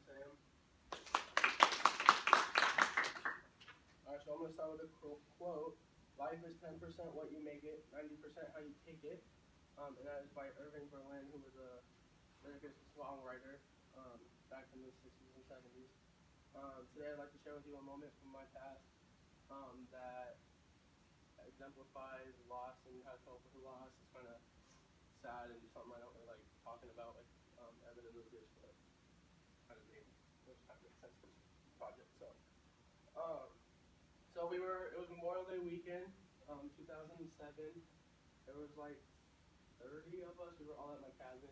Sam. Alright, so I'm going to start with a quote. Life is 10% what you make it, 90% how you take it. And that is by Irving Berlin, who was a lyricist and songwriter back in the 60s and 70s. Today I'd like to share with you a moment from my past that exemplifies loss and how to cope with the loss. It's kind of sad and something I don't really like talking about, like Evan and Lucas, but kind of made which kind of makes sense for this project. So it was Memorial Day weekend, 2007. There was like 30 of us. We were all at my cabin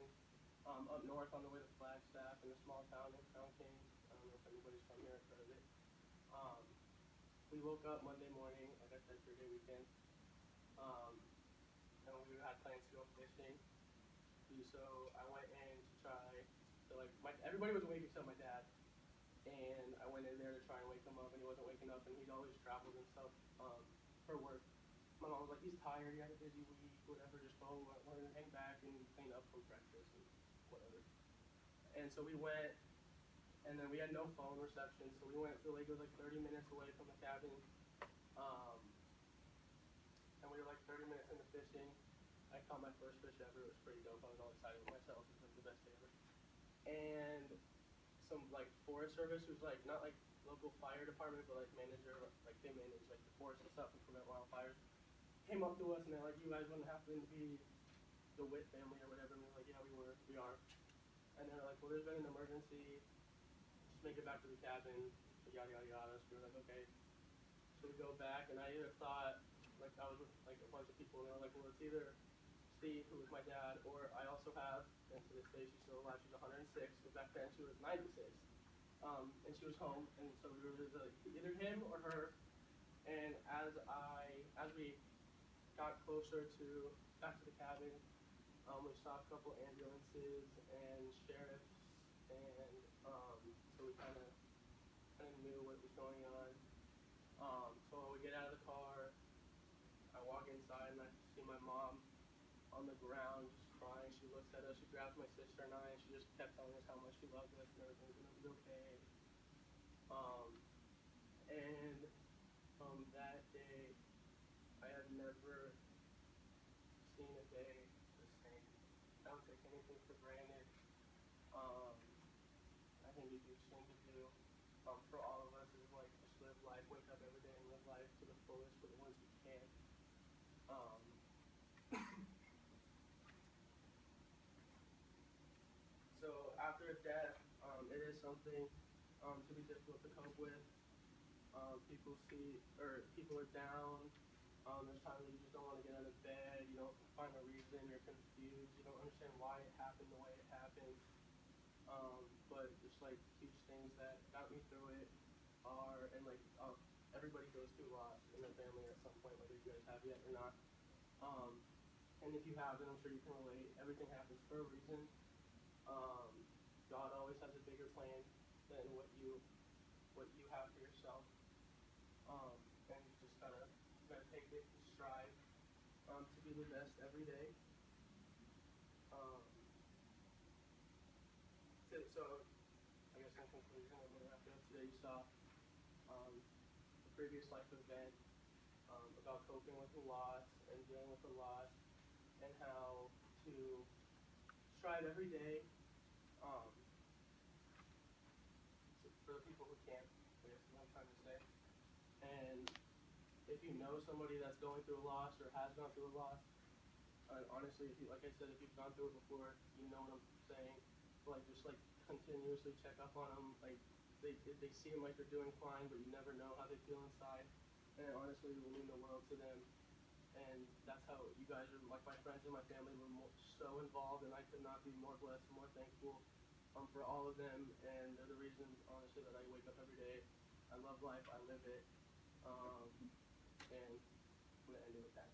up north on the way to Flagstaff in a small town in Crown King. I don't know if anybody's from here or heard of it. Um, we woke up Monday morning, like I said, 3-day weekend, and we had plans to go fishing. So I went in to try to everybody was awake except my dad, and I went in there to try and wake him up, and he wasn't waking up, and he'd always traveled and stuff for work. My mom was like, he's tired, he had a busy week, whatever, just go, we're gonna hang back and clean up for breakfast and whatever. And so we went, and then we had no phone reception, so we went to the lake. It was like 30 minutes away from the cabin, and we were like 30 minutes into fishing. I caught my first fish ever. It was pretty dope. I was all excited with myself. It was like the best day ever. And some like Forest Service, who's like not like local fire department, but like manager, like they manage like the forest and stuff and prevent wildfires, came up to us and they're like, you guys wouldn't happen to be the Witt family or whatever? And we were like, yeah, we are. And they're like, well, there's been an emergency. Just make it back to the cabin. Yada yada yada. So we were like, okay. So we go back, and I either thought like I was with like a bunch of people, and they were like, well, it's either Steve, who was my dad, or I also have, and to this day she's still alive. She's 106, but back then she was 96, and she was home, and so we were either him or her. And as we got closer to back to the cabin, we saw a couple ambulances and sheriffs, and so we kind of knew what was going on. So we get out of the car. I walk inside and I see my mom on the ground just crying. She looks at us. She grabs my sister and I, and she just kept telling us how much she loved us and everything's gonna be okay. And from that day, I have never seen a day the same. I don't take anything for granted. I think a huge thing to do for all of us is like just live life, wake up every day and live life to the fullest for the ones we can. Um, so after a death, it is something to be difficult to cope with. People are down. There's times that you just don't want to get out of bed. You don't find a reason. You're confused. You don't understand why it happened the way it happened. But just like huge things that got me through it are, and like everybody goes through loss in their family at some point, whether you guys have yet or not. And if you have, then I'm sure you can relate. Everything happens for a reason. God always has a bigger plan than what you have for yourself. And you just gotta take it and strive to be the best every day. So I guess in conclusion, I'm gonna wrap it up today. You saw the previous life event about coping with the loss and dealing with the loss, and how to strive every day for the people who can't. I guess is what I'm trying to say. And if you know somebody that's going through a loss or has gone through a loss, honestly, like I said, if you've gone through it before, you know what I'm saying. Like just like continuously check up on them. Like they seem like they're doing fine, but you never know how they feel inside. And honestly, it will mean the world to them. And that's how you guys are, like my friends and my family were so involved, and I could not be more blessed and more thankful for all of them. And they're the reason, honestly, that I wake up every day. I love life, I live it, and I'm gonna end it with that.